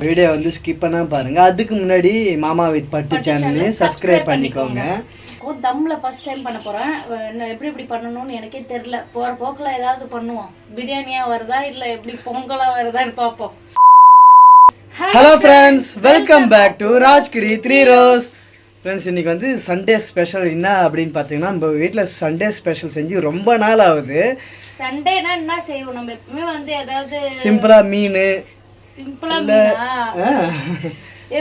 Video வந்து skip பண்ணா பாருங்க. அதுக்கு முன்னாடி மாமா வித் பட்டு சேனலையும் சப்ஸ்கிரைப் பண்ணிக்கோங்க. தம்ல ஃபர்ஸ்ட் டைம் பண்ண போறேன். எப்படி பண்ணணும்னு எனக்கே தெரியல. போற போக்குல ஏதாவது பண்ணுவோம். பிரியாணியா வருதா இல்ல எப்படி பொங்கலா வருதான்னு பாப்போம். Hello friends, welcome back to Rajgiri 3 rose. Friends, இன்னைக்கு வந்து சண்டே ஸ்பெஷல் என்ன அப்படின்னு பார்த்தீங்கன்னா, நம்ம வீட்டில் சண்டே ஸ்பெஷல் செஞ்சு ரொம்ப நாள் ஆகுது. சண்டேனா என்ன செய்வோம்? நம்ம எப்பவுமே வந்து ஏதாவது சிம்பிளா மீன்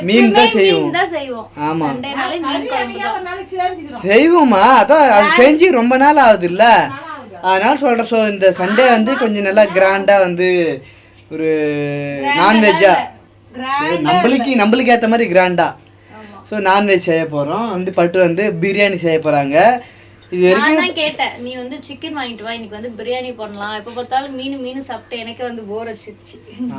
மீன் தான் செய்வோம். ஆமா, செய்வோமா? அதான் அது செஞ்சு ரொம்ப நாள் ஆகுது இல்ல, அதனால சொல்றேன். ஸோ இந்த சண்டே வந்து கொஞ்சம் நல்லா கிராண்டா வந்து ஒரு நான்வெஜ்ஜா நம்மளுக்கு ஏற்ற மாதிரி கிராண்டா ஸோ நான்வெஜ் செய்ய போகிறோம். வந்து பட்டு வந்து பிரியாணி செய்ய போகிறாங்க. இது வரைக்கும் கேட்டேன், நீ வந்து சிக்கன் வாங்கிட்டு வா, இன்னைக்கு வந்து பிரியாணி பண்ணலாம். எப்போ பார்த்தாலும் மீன் சாப்பிட்டு எனக்கு வந்து போர் அடிச்சிருச்சு.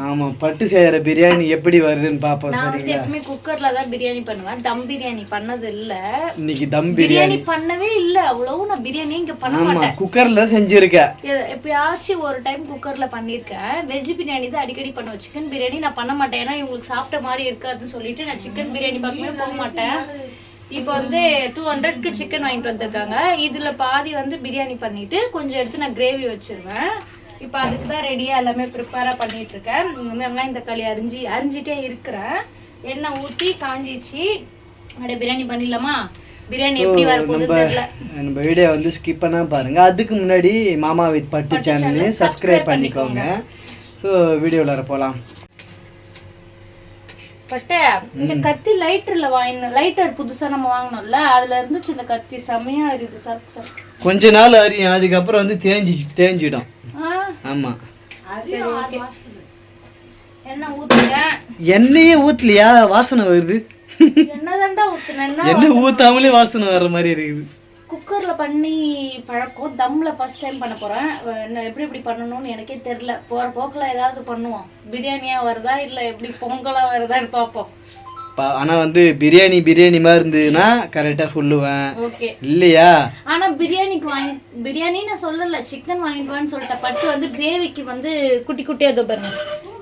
ஆமாம், பட்டு செய்கிற பிரியாணி எப்படி வருதுன்னு பார்ப்போம். சரிங்களா? எப்பவுமே குக்கரில் தான் பிரியாணி பண்ணுவேன். தம் பிரியாணி பண்ணது இல்லை. இன்னைக்கு தம் பிரியாணி பண்ணவே இல்லை. அவ்வளவு நான் பிரியாணி இங்கே பண்ண மாட்டேன். குக்கரில் தான் செஞ்சுருக்கேன். எப்பயாச்சும் ஒரு டைம் குக்கரில் பண்ணியிருக்கேன். வெஜ் பிரியாணி தான் அடிக்கடி பண்ணுவேன். சிக்கன் பிரியாணி நான் பண்ண மாட்டேன். ஏன்னா இவங்களுக்கு சாப்பிட்ட மாதிரி இருக்காதுன்னு சொல்லிட்டு நான் சிக்கன் பிரியாணி பக்கமே போக மாட்டேன். இப்போ வந்து 200க்கு சிக்கன் வாங்கிட்டு வந்திருக்காங்க. இதில் பாதி வந்து பிரியாணி பண்ணிட்டு கொஞ்சம் எடுத்து நான் கிரேவி வச்சிருவேன். இப்போ அதுக்கு தான் ரெடியாக எல்லாமே ப்ரிப்பேராக பண்ணிட்டு இருக்கேன். வந்து வெங்காயம் தக்காளி அரிஞ்சிட்டே இருக்கிறேன். எண்ணெய் ஊற்றி காஞ்சிச்சு. அப்படியே பிரியாணி பண்ணிடலாமா? பிரியாணி எப்படி வரப்போகுது தெரியல. நம்ம வீடியோ வந்து ஸ்கிப் பண்ணா பாருங்க. அதுக்கு முன்னாடி மாமா வித் பட்டு சேனலையும் சப்ஸ்கிரைப் பண்ணிக்கோங்க. ஸோ வீடியோவில் போகலாம். பட் இந்த கத்தி லைட்டர் புதுசா நம்ம வாங்கினோம்ல, அதுல இருந்துச்சு இந்த கத்தி. செமையா இருக்குது. சார் கொஞ்ச நாள் அறியும், அதுக்கப்புறம் வந்து தேஞ்சிடும். ஆமா, எண்ணெய் ஊத்துறேன். எண்ணெயே ஊத்தலையா? வாசனை வருது. என்னதான்டா ஊத்துனேன்? எண்ணெய் ஊத்தாமலே வாசனை வர்ற மாதிரி இருக்குது. குக்கர்ல பண்ணி பழக்கம். தம்ல ஃபர்ஸ்ட் டைம் பண்ண போறேன். எப்படி பண்ணணும்னு எனக்கே தெரியல. போற போக்குல ஏதாவது பண்ணுவோம். பிரியாணியா வருதா இல்ல எப்படி பொங்கலா வருதான்னு பாப்போம். ஆனா வந்து பிரியாணி மாதிரி இருந்ததுன்னா கரெக்டா சொல்லுவேன். இல்லையா? ஆனா பிரியாணி நான் சொல்லல, சிக்கன் வாங்கிட்டு வான்னு சொல்லிட்டேன். பட்டு வந்து கிரேவிக்கு வந்து குட்டி குட்டியா பாருங்க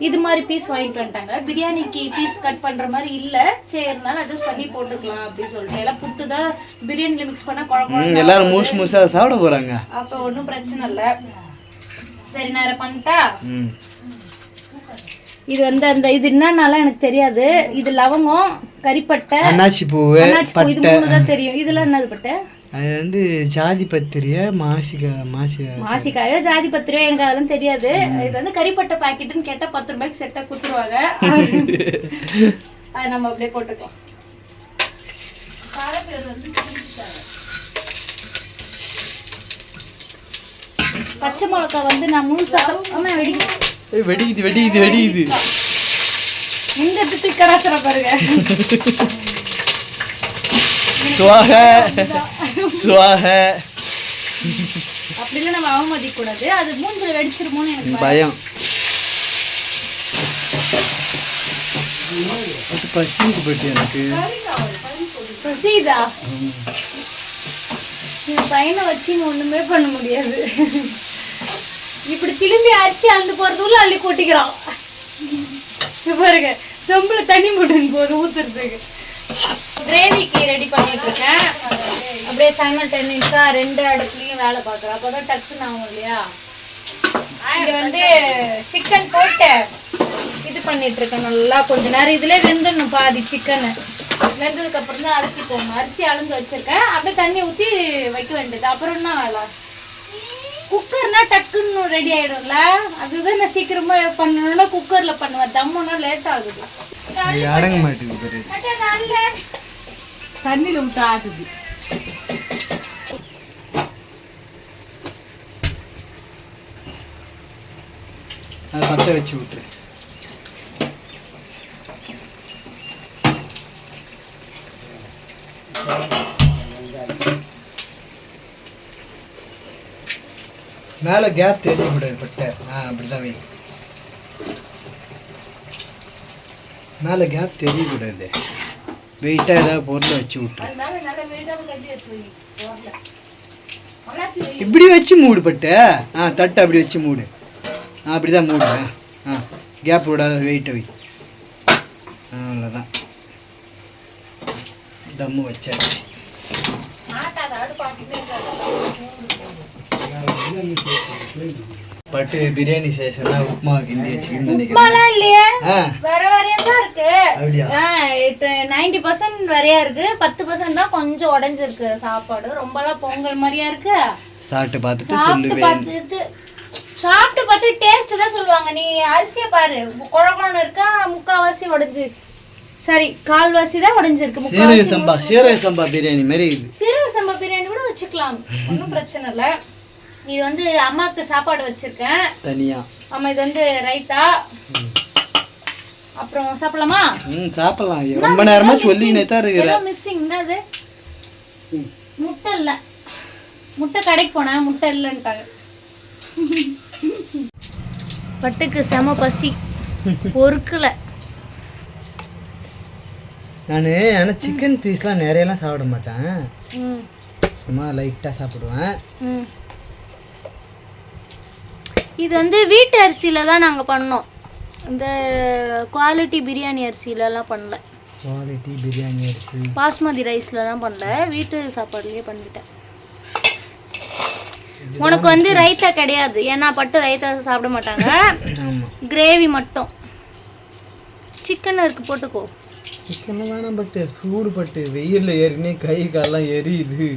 இது மாதிரி பீஸ் வாங்கிட்டு வந்துட்டாங்க. பிரியாணிக்கு பீஸ் கட் பண்ற மாதிரி இல்ல. சரி, இருந்தாலும் அட்ஜஸ்ட் பண்ணி போட்டுக்கலாம் அப்படின்னு சொல்லிட்டு எல்லாம் புட்டு தான் பிரியாணில மிக்ஸ் பண்ணா குழம்பு எல்லாரும் முழுசா சாப்பிட போறாங்க. அப்ப ஒன்றும் பிரச்சனை இல்ல. சரி, நேரம் பண்ணிட்டா. இது வந்து அந்த இது என்னன்னால எனக்கு தெரியாது. இது லவங்கம், கறிப்பட்டை, அன்னாச்சி பூ, இது மூணு தான் தெரியும். இதெல்லாம் என்னது பட்டை? அது வந்து ஜாதி பத்திரியா மாசிக்காயோ ஜாதி பத்திரியா, எனக்கு அதெல்லாம் தெரியாது. இது வந்து கறிப்பட்டை பாக்கெட்டுன்னு கேட்டால் 10 ரூபாய்க்கு செட்டாக கொடுத்துருவாங்க. அதை நம்ம அப்படியே போட்டுக்கலாம். பச்சை மிளகா வந்து நான் முழுசா வெடிக்குது. இந்த தூக்கி கடாசுற பாருங்க. அப்படிலாம் நம்ம அவமதிக்க கூடாது. அது மூஞ்சில வெடிச்சிருமோன்னு எனக்கு பயம். பசிதா என் பையனை வச்சு ஒண்ணுமே பண்ண முடியாது. இப்படி திரும்பி அரிசி அழுந்து போறதுக்குள்ள அள்ளி கொட்டிக்கிறான் பாருங்க. செம்புல தண்ணி போட்டுன்னு போது ஊத்துறதுக்கு. கிரேவிக்கு ரெடி பண்ணிட்டு இருக்கேன். அப்படியே சைமல்டேனியஸா 2 அடுப்புலயும் வேலை பார்க்குறேன். அப்போதான் டக்குன்னு ஆகும் இல்லையா? இது வந்து சிக்கன் போட்டு இது பண்ணிட்டு இருக்கேன். நல்லா கொஞ்ச நேரம் இதுல வெந்துடணும். பாதி சிக்கன் வெந்ததுக்கு அப்புறம் தான் அரிசி போடணும். அரிசி அளந்து வச்சிருக்கேன். அப்படியே தண்ணி ஊற்றி வைக்க வேண்டியது. அப்புறம் என்ன வேலை? குக்கர்னா டக்குன்னு ரெடி ஆயிடும்ல. அதுதான் நான் சீக்கிரமா பண்ணணும்னா குக்கர்ல பண்ணுவேன். தம்முன்னா லேட் ஆகுது. அடங்க மாட்டேங்குது. தண்ணியில விட்டு ஆகுது. அது பச்சை வச்சு விட்டுரு. மேல கேப் தெரியக்கூடாது. பட்டை அப்படிதான் வை. மேல கேப் தெரியக்கூடாது. வெயிட்டா ஏதாவது பொருள் வச்சு விட்டு இப்படி வச்சு மூடு. பட்டை தட்டை அப்படி வச்சு மூடு. அப்படி தான் மூடுவேன். கேப் விடாத வெயிட்டை வை. அவ்வளோதான், தம்மு வச்சாச்சு. பட்டு பிரியாணி செய்யணும்னா உப்புமா கிண்டி வச்சுக்கின்னு உப்புமாலாம் இல்லையே, நினைக்கிறேன். வேற வேறையா தான் இருக்கு. அப்படியா? 90% வேறையா இருக்கு, 10% தான் கொஞ்சம் உடைஞ்சிருக்கு சாப்பாடு. ரொம்பலாம் பொங்கல் மாதிரியா இருக்கு. சாப்பிட்டு பார்த்துட்டு சாப்பிட்டு பார்த்து டேஸ்ட் தான் சொல்லுவாங்க. நீ அரிசியை பாரு, குழம்புன்னு இருக்கா, முக்கால்வாசி உடைஞ்சு, சரி கால்வாசி தான் உடைஞ்சிருக்கு. சீரக சம்பா பிரியாணி மாதிரி இது. சீரக சம்பா பிரியாணி கூட வச்சுக்கலாம், ஒன்றும் பிரச்சனை இல்லை. இது வந்து அம்மாவுக்கு சாப்பாடு வச்சிருக்கேன் தனியா. ஆமா, இது வந்து ரைத்தா. அப்புறம் சாப்பிடலாமா? சாப்பிடலாம். ரொம்ப நேரமா சொல்லினே தான் இருக்கிறேன். மிஸ்ஸிங் என்னது? முட்டை இல்லை, முட்டை கடைக்கு போனேன், முட்டை இல்லைன்ட்டாங்க. பட்டுக்கு செம பசி, பொறுக்கல. நான் ஆனால் சிக்கன் பீஸ்லாம் நிறையலாம் சாப்பிட மாட்டேன், சும்மா லைட்டாக சாப்பிடுவேன். இது வந்து வீட்டு அரிசியில தான் நாங்கள் பண்ணோம், இந்த குவாலிட்டி பிரியாணி அரிசியிலலாம் பண்ணல. குவாலிட்டி பிரியாணி அரிசி பாஸ்மதி ரைஸ்லலாம் பண்ணல, வீட்டு சாப்பாடுலேயே பண்ணிட்டேன். உனக்கு வந்து ரைத்தா கிடையாது, ஏன்னா பட்டு ரைத்தா சாப்பிட மாட்டாங்க, கிரேவி மட்டும். சிக்கன் இருக்கு போட்டுக்கோ. சிக்கன் வேணாம், பட்டு சூடு, பட்டு வெயிலில் ஏறினே கை காலெல்லாம் எரியுது.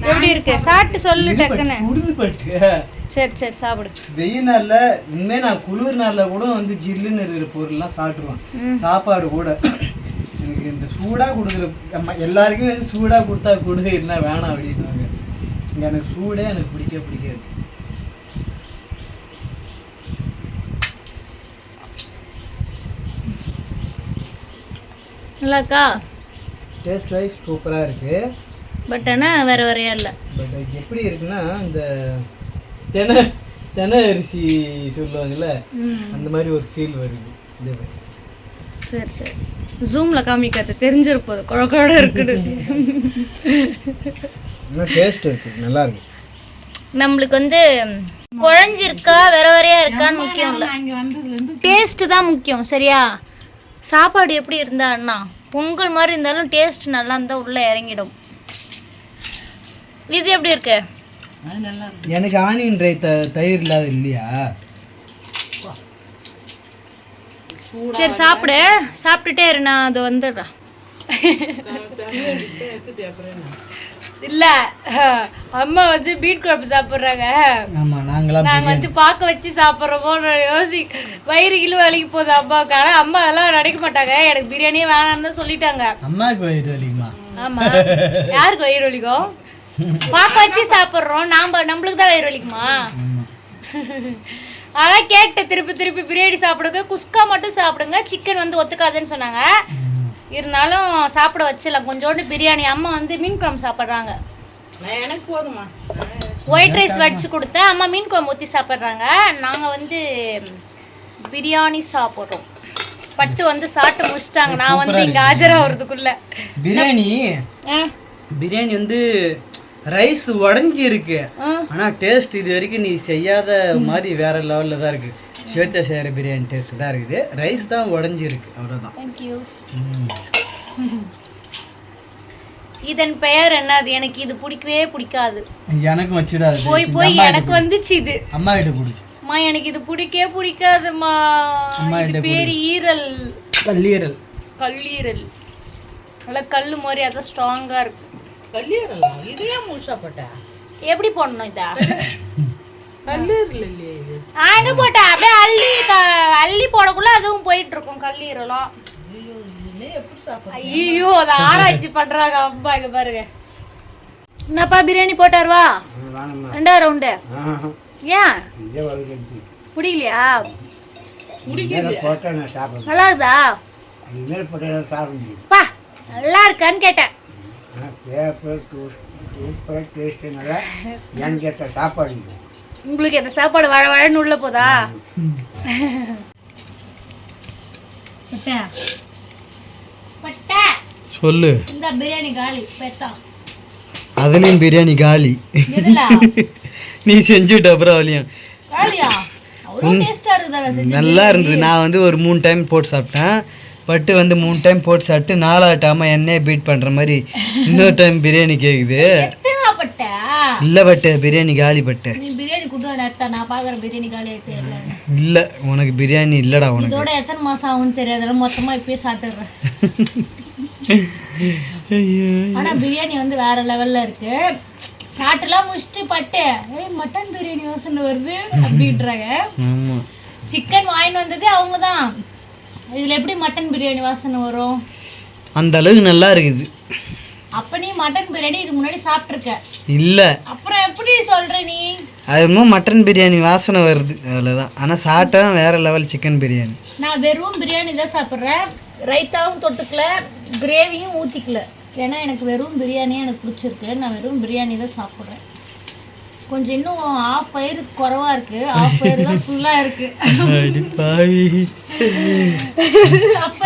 எப்படி இருக்கு சாப்பிட்டு சொல்லு டக்குன்னு. பட்டு சரி சரி சாப்பிடு. வெயில் நாளில் உண்மையாக நான் குளிர் நாளில் கூட வந்து ஜில்லுன்னு இருக்கிற பொருள்லாம் சாப்பிடுவேன், சாப்பாடு கூட. எனக்கு இந்த சூடாக கொடுக்குற எல்லாருக்கும் வந்து சூடாக கொடுத்தா கொடு, இல்லை வேணாம் அப்படின்னாங்க. இங்கே எனக்கு சூடே எனக்கு பிடிக்காது. நல்லாக்கா? டேஸ்ட் வைஸ் சூப்பராக இருக்குது, பட் ஆனால் வேறு வேறையா இல்லை. பட் எப்படி இருக்குன்னா இந்த தெனை அரிசி சொல்லுவாங்கல்ல, அந்த மாதிரி ஒரு ஃபீல் வருது. இதே மாதிரி. சரி சரி, ஜூமில் காமிக்காது, தெரிஞ்சிருப்போது குழக்கோட இருக்குது. இன்னும் டேஸ்ட் இருக்குது, நல்லா இருக்கு. நம்மளுக்கு வந்து குழஞ்சிருக்கா வேற வேறையா இருக்கான்னு முக்கியம் இல்லை, டேஸ்ட்டு தான் முக்கியம். சரியா? சாப்பாடு எப்படி இருந்தா அண்ணா, பொங்கல் மாதிரி இருந்தாலும் டேஸ்ட் நல்லா இருந்தால் உள்ளே இறங்கிடும். இது எப்படி இருக்கு? எனக்கு ஆனியன் ரைத்தா தயிர் இல்லாத இல்லையா? சரி சாப்பிடு, சாப்பிட்டுட்டே இரு, நான் அது வந்துடுறேன். இல்ல அம்மா வந்து பீட் குழம்பு சாப்பிடுறாங்க, நாங்க வந்து பார்க்க வச்சு சாப்பிட்றோமோ வயிறு கிலோ வலிக்கு போகுது அம்மாவுக்கு. ஆனா அம்மா அதெல்லாம் நினைக்க மாட்டாங்க, எனக்கு பிரியாணியே வேணாம்னு தான் சொல்லிட்டாங்க. அம்மாவுக்கு வயிறு வலிக்குமா? ஆமா, யாருக்கு வயிறு வலிக்கும்? பார்க்க வச்சு சாப்பிட்றோம், நம்மளுக்கு தான் வயிறு வலிக்குமா? அதான் கேட்ட திருப்பி பிரியாணி சாப்பிடுங்க, குஸ்கா மட்டும் சாப்பிடுங்க, சிக்கன் வந்து ஒத்துக்காதுன்னு சொன்னாங்க. இருந்தாலும் சாப்பிட வச்சிடலாம் கொஞ்சோண்டு பிரியாணி. அம்மா வந்து மீன் குழம்பு சாப்பிட்றாங்க, எனக்கு போதுமா? ஒயிட் ரைஸ் வடிச்சு கொடுத்தேன், அம்மா மீன் குழம்பு ஊற்றி சாப்பிட்றாங்க. நாங்கள் வந்து பிரியாணி சாப்பிட்றோம். பட்டு வந்து சாப்பிட்டு முடிச்சிட்டாங்க, நான் வந்து இங்கே ஆஜராகிறதுக்குள்ள. பிரியாணி வந்து ரைஸ் உடஞ்சி இருக்கு, ஆனால் டேஸ்ட் இது வரைக்கும் நீ செய்யாத மாதிரி வேற லெவலில் தான் இருக்கு. ஸ்வேதா செய்கிற பிரியாணி டேஸ்ட் தான் இருக்குது, ரைஸ் தான் உடஞ்சி இருக்கு, அவ்வளோதான். தேங்க்யூ. இதன் பெயர் என்னது? எனக்கு இது பிடிக்கவே பிடிக்காது. எனக்கு வச்சிடாது, போய் எனக்கு வந்துச்சு இது. அம்மா கிட்ட கொடு. அம்மா எனக்கு இது பிடிக்கவே பிடிக்காதுமா. இது பேர் ஈரல், கல்லீரல். நல்லா கல்லு மாதிரி, அதான் ஸ்ட்ராங்கா இருக்கு. கல்லீரலா? இதே முழுசா போட்டா எப்படி போடணும் இதா? கல்லீரல் இல்லையே இது. எங்க போட்டா அப்படியே அள்ளி போடக்குள்ள அதுவும் போயிட்டு இருக்கும் கல்லீரலும். ஐயோ அதை ஆராய்ச்சி பண்றாங்க அம்மா. இங்க பாருங்க, என்னப்பா பிரியாணி போட்டாருவா? 2வது ரவுண்டு ஏன் பிடிக்கலையா? நல்லா இருக்குதா? பா நல்லா இருக்கான்னு கேட்டேன். உங்களுக்கு எந்த சாப்பாடு வழ வழன்னு உள்ள போதா? சொல்லு. இந்த பிரியாணி காலி பெத்தா அதுலயும் பிரியாணி காலி. எதுல நீ செஞ்சுட்ட அப்புறம் அவளையும் காலியா அவ்வளோ டேஸ்டா இருக்குதா செஞ்சு நல்லா இருந்தது. நான் வந்து ஒரு 3 டைம் போட்டு சாப்பிட்டேன். பட்டு வந்து 3 டைம் போட்டு சாப்பிட்டு 4வது டைம் எண்ணெயை பீட் பண்ணுற மாதிரி இன்னொரு டைம் பிரியாணி கேட்குது. எத்தனை பட்ட இல்லை பட்டு பிரியாணி காலி பட்டு. நீ பிரியாணி குட்டு நேரத்தா நான் பார்க்குற பிரியாணி காலி ஆகிட்டு இல்லை உனக்கு பிரியாணி இல்லைடா. உனக்கு இதோட எத்தனை மாசம் ஆகும்னு தெரியாதுல மொத்தமா இப்பயே சாப்பிட்டுறேன். ஆனா பிரியாணி வந்து வேற லெவல்ல இருக்கு. சாப்பிட்டுலாம் முடிச்சுட்டு பட்டு மட்டன் பிரியாணி யோசனை வருது அப்படின்றாங்க. ஆமாம் சிக்கன் வாங்கிட்டு வந்தது அவங்க தான். இதுல எப்படி மட்டன் பிரியாணி வாசனை வரும்? அந்த அளவுக்கு நல்லா இருக்குது. அப்ப நீ மட்டன் பிரியாணி இதுக்கு முன்னாடி சாப்பிட்டுருக்க. இல்லை அப்புறம் எப்படி சொல்ற நீ? அது இன்னும் மட்டன் பிரியாணி வாசனை வருது அவ்வளோதான். ஆனால் சாப்பிட்டா வேற லெவல் சிக்கன் பிரியாணி. நான் வெறும் பிரியாணி தான் சாப்பிட்றேன். ரைத்தாவும் தொட்டுக்கல, கிரேவியும் ஊற்றிக்கல. ஏன்னா எனக்கு வெறும் பிரியாணியே எனக்கு பிடிச்சிருக்கு. நான் வெறும் பிரியாணி தான் சாப்பிட்றேன். கொஞ்சம் இன்னும் ஆஃப் பயிர் குறவா இருக்கு, ஆஃப் பயிர் தான் ஃபுல்லா இருக்கு. அடி பாவி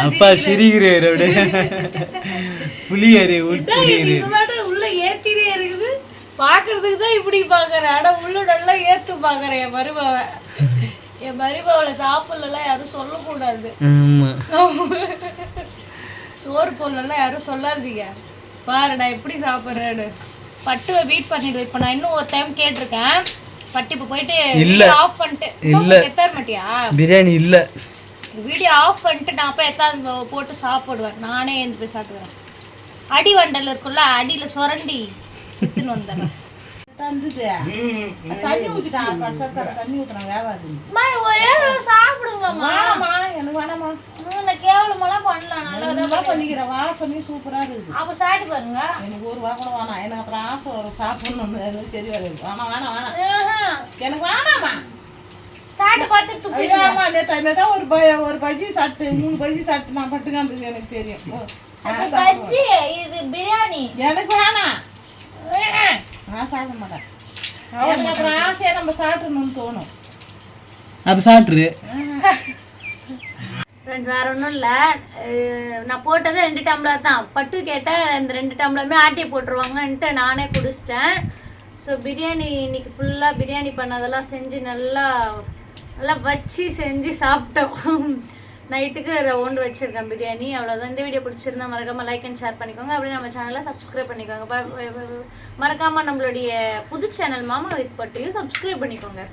அப்பா சிரிக்கிறாரு அப்படியே. புளியாரு உள்ள ஏத்தினே இருக்குது. பாக்குறதுக்கு தான் இப்படி பாக்குறேன். ஆனா உள்ள நல்லா ஏத்து பாக்குறேன். என் மருமகளை சாப்பிடலாம் யாரும் சொல்லக்கூடாது. சோறு பொருளெல்லாம் யாரும் சொல்லாதீங்க. பாரு நான் எப்படி சாப்பிட்றேன்னு. பட்டுவை பீட் பண்ணிடுவேன். இப்போ நான் இன்னும் ஒரு டைம் கேட்டிருக்கேன். பட்டு இப்போ போயிட்டு வீடியோ ஆஃப் பண்ணிட்டு எத்தார மாட்டியா? பிரியாணி இல்லை வீடியோ ஆஃப் பண்ணிட்டு நான் போய் எத்தாவது போட்டு சாப்பிடுவேன். நானே எழுந்து போய் சாப்பிடுவேன். அடி வண்டல் இருக்குல்ல, அடியில சுரண்டி எடுத்துன்னு வந்துடுறேன். தந்துது தண்ணி ஊத்திட்டான். தண்ணி ஊத்துறான் வேவாது. ஒரே சாப்பிடுங்கம்மா. வேணாமா எனக்கு வேணாமா. நான் கேவலமெல்லாம் பண்ணலாம். நல்லா பண்ணிக்கிற வாசனையும் சூப்பரா இருக்குது. அப்போ சாப்பிட்டு பாருங்க. எனக்கு ஒரு வா கூட வேணாம். எனக்கு அப்புறம் ஆசை வரும் சாப்பிடணும். சரி வராது. வேணாம் வேணாம் வேணாம் எனக்கு வேணாமா. சாப்பிட்டு பார்த்து ஆமா நேத்தா ஒரு பஜ்ஜி சாப்பிட்டு 3 பஜ்ஜி சாப்பிட்டு நான் பட்டுக்காந்தது எனக்கு தெரியும். பஜ்ஜி இது பிரியாணி எனக்கு வேணாம். நான் சாப்பிட மாட்டேன். எனக்கு அப்புறம் ஆசையா நம்ம சாப்பிடணும்னு தோணும். அப்போ சாப்பிட்ரு. ஃப்ரெண்ட்ஸ் வேறு ஒன்றும் இல்லை. நான் போட்டது 2 டம்ளர் தான். பட்டு கேட்டால் இந்த 2 டம்ளருமே ஆட்டி போட்டுருவாங்கன்ட்டு நானே குடிச்சிட்டேன். ஸோ பிரியாணி இன்னைக்கு ஃபுல்லாக பிரியாணி பண்ணதெல்லாம் செஞ்சு நல்லா வச்சு செஞ்சு சாப்பிட்டோம். நைட்டுக்கு ரவுண்டு வச்சுருக்கேன் பிரியாணி. அவ்வளோதான். இந்த வீடியோ பிடிச்சிருந்தா மறக்காமல் லைக் அண்ட் ஷேர் பண்ணிக்கோங்க. அப்படியே நம்ம சேனலை சப்ஸ்கிரைப் பண்ணிக்கோங்க. மறக்காமல் நம்மளுடைய புது சேனல் மாமா வித் பட்டியும் சப்ஸ்கிரைப் பண்ணிக்கோங்க.